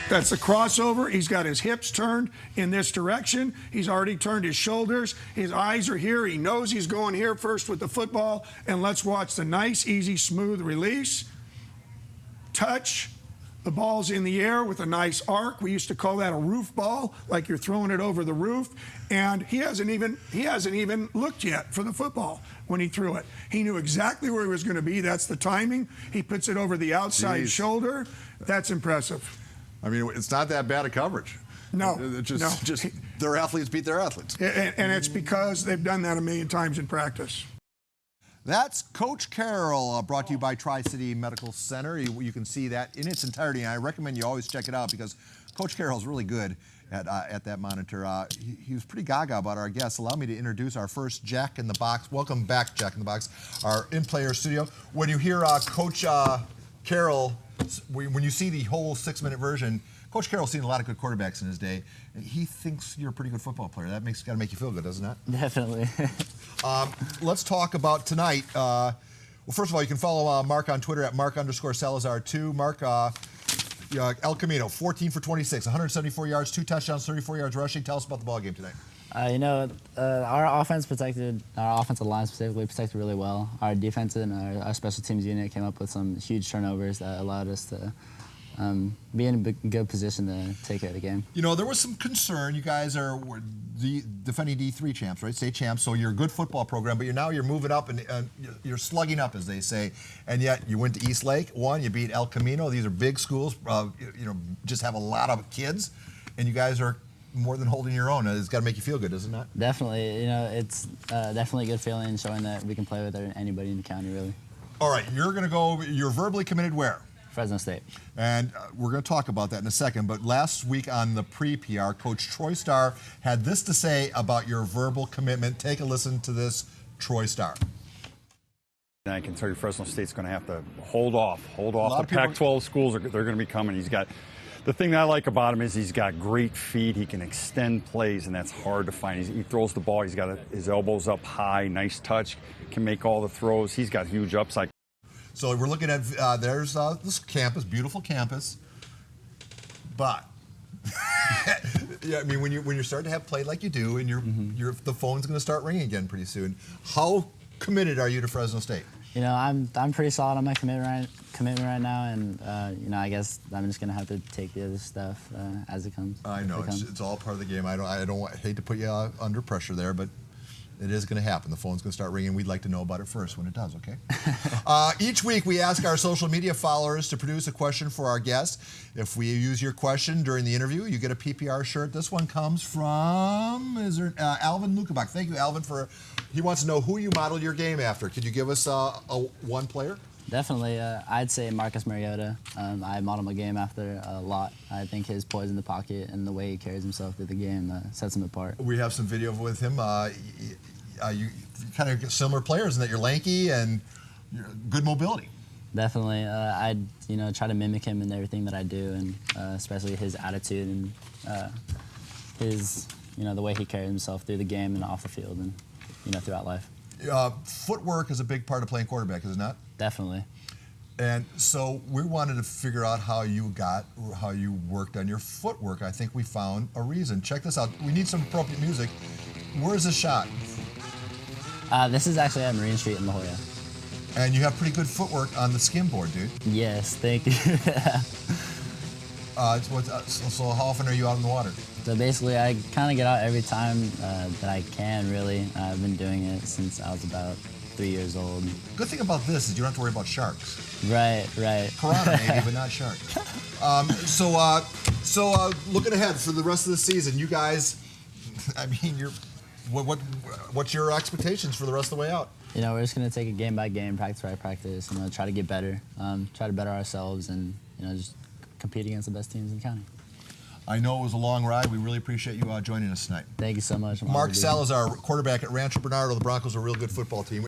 That's the crossover. He's got his hips turned in this direction. He's already turned his shoulders. His eyes are here. He knows he's going here first with the football. And let's watch the nice, easy, smooth release. Touch. The ball's in the air with a nice arc. We used to call that a roof ball, like you're throwing it over the roof. And he hasn't even looked yet for the football when he threw it. He knew exactly where he was going to be. That's the timing. He puts it over the outside shoulder. That's impressive. I mean, it's not that bad a coverage. No, just their athletes beat their athletes. And it's because they've done that a million times in practice. That's Coach Carroll, brought to you by Tri-City Medical Center. You can see that in its entirety, and I recommend you always check it out because Coach Carroll's really good at that monitor. He was pretty gaga about our guests. Allow me to introduce our first Jack in the Box. Welcome back, Jack in the Box, our in-player studio. When you hear Coach Carroll, when you see the whole 6-minute version, Coach Carroll's seen a lot of good quarterbacks in his day, and he thinks you're a pretty good football player. That got to make you feel good, doesn't it? Definitely. Let's talk about tonight. Well, first of all, you can follow Mark on Twitter at Mark_Salazar2. Mark, El Camino, 14 for 26, 174 yards, 2 touchdowns, 34 yards rushing. Tell us about the ballgame tonight. Our offensive line specifically protected really well. Our defense and our special teams unit came up with some huge turnovers that allowed us to be in a good position to take care of the game. You know, there was some concern. You guys are the defending D3 champs, right? State champs. So you're a good football program, but you're moving up and you're slugging up, as they say. And yet you went to East Lake, won. You beat El Camino. These are big schools. Just have a lot of kids, and you guys are more than holding your own. It's got to make you feel good, doesn't it? Definitely. It's definitely a good feeling, showing that we can play with anybody in the county, really. All right, you're verbally committed where? Fresno State. And we're going to talk about that in a second, but last week on the pre-PR, Coach Troy Starr had this to say about your verbal commitment. Take a listen to this, Troy Starr. And I can tell you Fresno State's going to have to hold off. The Pac-12 schools, they're going to be coming. The thing that I like about him is he's got great feet. He can extend plays, and that's hard to find. He throws the ball. He's got his elbows up high, nice touch, can make all the throws. He's got huge upside. So we're looking at, there's this campus, beautiful campus, but yeah, I mean, when you're starting to have play like you do, and the phone's going to start ringing again pretty soon. How committed are you to Fresno State? You know, I'm pretty solid on my commitment right now, and I guess I'm just gonna have to take the other stuff as it comes. I know it's all part of the game. I hate to put you under pressure there, but it is going to happen. The phone's going to start ringing. We'd like to know about it first when it does, okay? Each week, we ask our social media followers to produce a question for our guests. If we use your question during the interview, you get a PPR shirt. This one comes from Alvin Lukebach. Thank you, Alvin, he wants to know who you modeled your game after. Could you give us one player? Definitely. I'd say Marcus Mariota. I model my game after a lot. I think his poise in the pocket and the way he carries himself through the game sets him apart. We have some video with him. You kind of similar players in that you're lanky and good mobility. Definitely. I'd try to mimic him in everything that I do, and especially his attitude and his the way he carries himself through the game and off the field and throughout life. Footwork is a big part of playing quarterback, is it not? Definitely. And so we wanted to figure out how you worked on your footwork. I think we found a reason. Check this out. We need some appropriate music. Where's this shot? This is actually at Marine Street in La Jolla. And you have pretty good footwork on the skimboard, dude. Yes, thank you. So how often are you out in the water? So basically, I kind of get out every time that I can, really. I've been doing it since I was about 3 years old. Good thing about this is you don't have to worry about sharks. Right. Piranha maybe, but not sharks. So looking ahead for the rest of the season, you guys, I mean, what's your expectations for the rest of the way out? We're just going to take it game by game, practice by practice, try to get better, try to better ourselves, and just compete against the best teams in the county. I know it was a long ride. We really appreciate you joining us tonight. Thank you so much. Mark Salazar, quarterback at Rancho Bernardo. The Broncos are a real good football team.